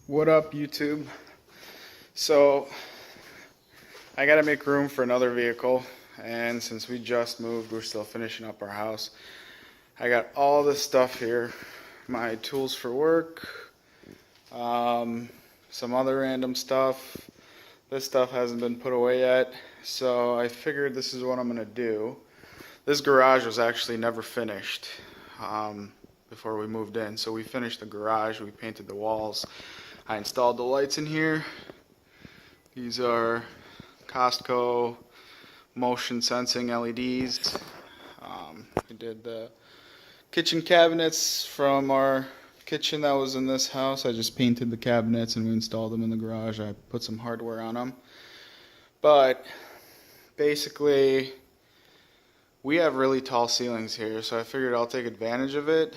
What up, YouTube? So I gotta make room for another vehicle, and since we just moved, we're still finishing up our house. I got all this stuff here, my tools for work, some other random stuff. This stuff hasn't been put away yet, so I figured this is what I'm gonna do. This garage was actually never finished before we moved in, so we finished the garage, we painted the walls. I installed the lights in here. These are Costco motion sensing LEDs. We did the kitchen cabinets from our kitchen that was in this house. I just painted the cabinets and we installed them in the garage. I put some hardware on them. But basically, we have really tall ceilings here, so I figured I'll take advantage of it,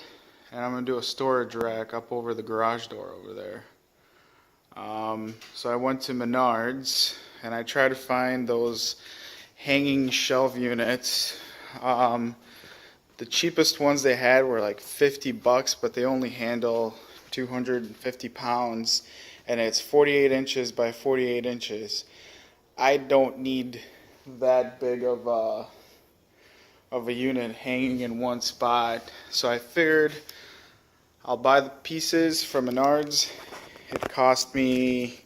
and I'm going to do a storage rack up over the garage door over there. So I went to Menards and I tried to find those hanging shelf units. The cheapest ones they had were like $50, but they only handle 250 pounds, and it's 48 inches by 48 inches. I don't need that big of a unit hanging in one spot, so I figured I'll buy the pieces from Menards. It cost me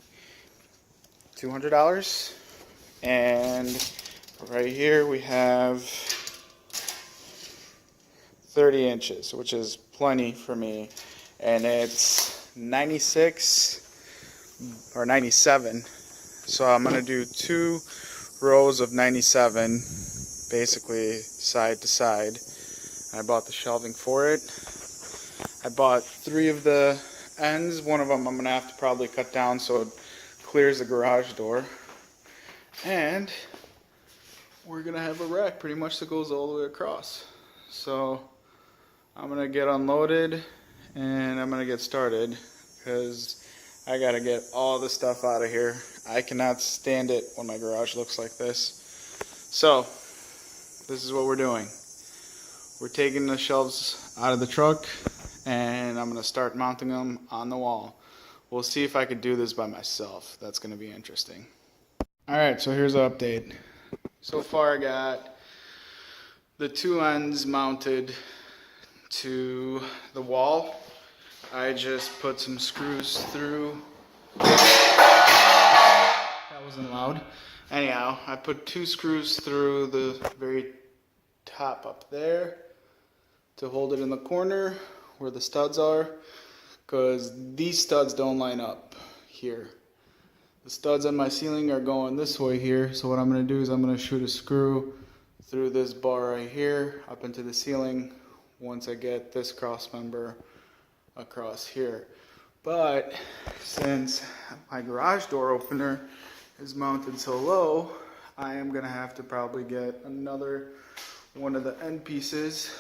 $200, and right here we have 30 inches, which is plenty for me, and it's 96 or 97, so I'm going to do 2 rows of 97, basically side to side. I bought the shelving for it. I bought 3 of the ends. One of them I'm going to have to probably cut down so it clears the garage door. And we're going to have a rack pretty much that goes all the way across. So I'm going to get unloaded and I'm going to get started because I got to get all the stuff out of here. I cannot stand it when my garage looks like this. So this is what we're doing. We're taking the shelves out of the truck, and I'm going to start mounting them on the wall. We'll see if I could do this by myself. That's going to be interesting. Alright, so here's the update. So far I got the 2 ends mounted to the wall. I just put some screws through. That wasn't loud. Anyhow, I put 2 screws through the very top up there to hold it in the corner where the studs are, because these studs don't line up here. The studs on my ceiling are going this way here, so what I'm going to do is I'm going to shoot a screw through this bar right here up into the ceiling once I get this cross member across here. But since my garage door opener is mounted so low, I am going to have to probably get another one of the end pieces,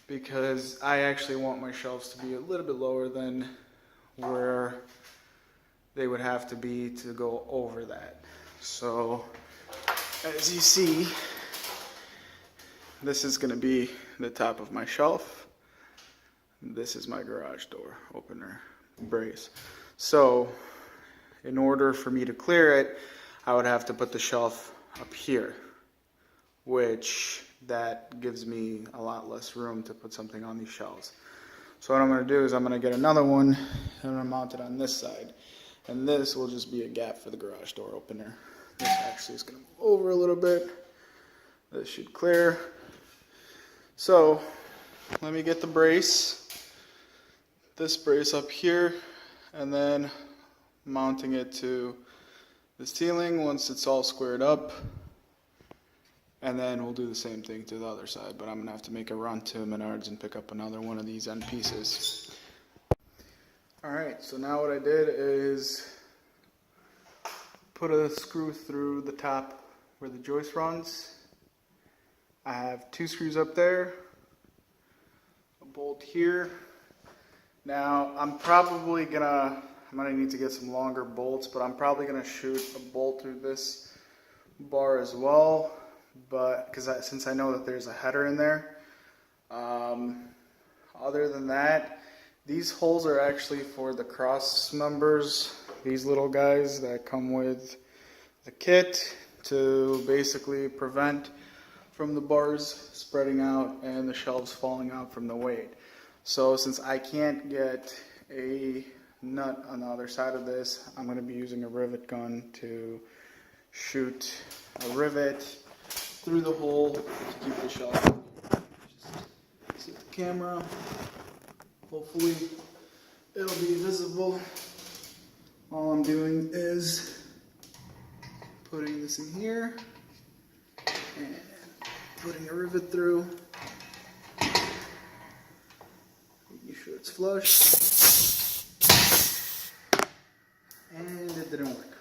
because I actually want my shelves to be a little bit lower than where they would have to be to go over that. So as you see, this is going to be the top of my shelf. This is my garage door opener brace. So in order for me to clear it, I would have to put the shelf up here, which that gives me a lot less room to put something on these shelves. So what I'm going to do is I'm going to get another one and I'm going to mount it on this side. And this will just be a gap for the garage door opener. This actually is going to move over a little bit. This should clear. So let me get the brace. This brace up here, and then mounting it to the ceiling once it's all squared up. And then we'll do the same thing to the other side, but I'm going to have to make a run to Menards and pick up another one of these end pieces. Alright, so now what I did is put a screw through the top where the joist runs. I have 2 screws up there, a bolt here. Now I'm gonna need to get some longer bolts, but I'm probably gonna shoot a bolt through this bar as well. But since I know that there's a header in there, other than that, These holes are actually for the cross members, these little guys that come with the kit to basically prevent from the bars spreading out and the shelves falling out from the weight. So since I can't get a nut on the other side of this, I'm going to be using a rivet gun to shoot a rivet through the hole to keep the shelf. Just set the camera. Hopefully it'll be visible. All I'm doing is putting this in here and putting a rivet through. Making sure it's flush. And it didn't work.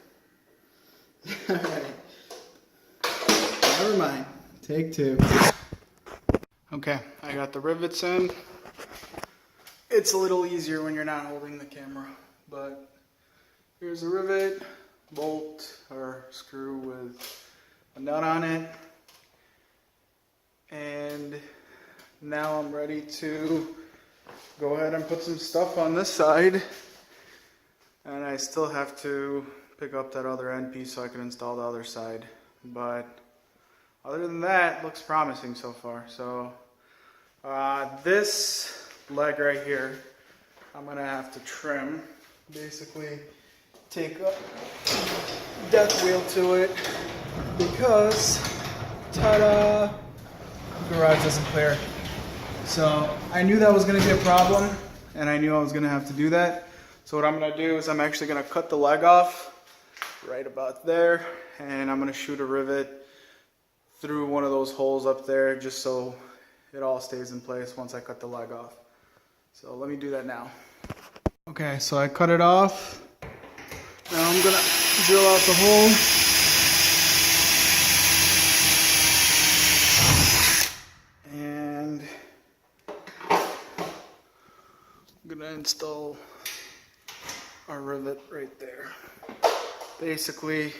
Alright. Never mind. Take two. Okay, I got the rivets in. It's a little easier when you're not holding the camera, but here's a rivet, bolt or screw with a nut on it. And now I'm ready to go ahead and put some stuff on this side. And I still have to pick up that other end piece so I can install the other side. But other than that, looks promising so far. So this leg right here, I'm gonna have to trim. Basically take a death wheel to it because, ta-da, the garage doesn't clear. So I knew that was gonna be a problem and I knew I was gonna have to do that. So what I'm gonna do is I'm actually gonna cut the leg off right about there, and I'm gonna shoot a rivet through one of those holes up there just so it all stays in place once I cut the leg off. So let me do that now. Okay, so I cut it off. Now I'm gonna drill out the hole. And I'm gonna install our rivet right there. Basically,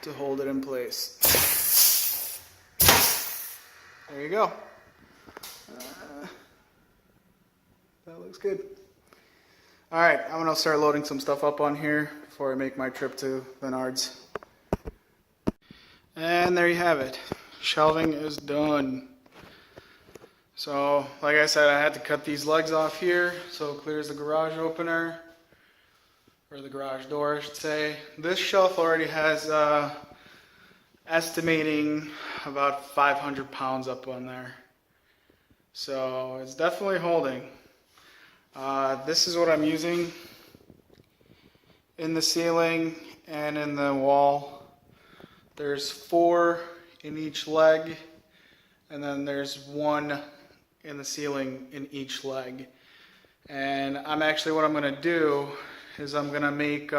to hold it in place. There you go. That looks good. Alright, I'm gonna start loading some stuff up on here before I make my trip to Menards. And there you have it. Shelving is done. So, like I said, I had to cut these legs off here so it clears the garage opener, or the garage door, I should say. This shelf already has estimating about 500 pounds up on there. So it's definitely holding. This is what I'm using in the ceiling and in the wall. There's 4 in each leg, and then there's 1 in the ceiling in each leg. And what I'm gonna do is I'm gonna make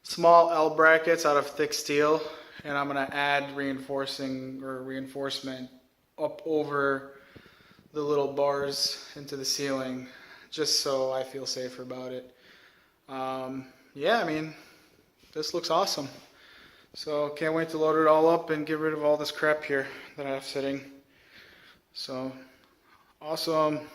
small L brackets out of thick steel, and I'm gonna add reinforcement up over the little bars into the ceiling, just so I feel safer about it. Yeah, I mean, this looks awesome. So can't wait to load it all up and get rid of all this crap here that I have sitting. So awesome.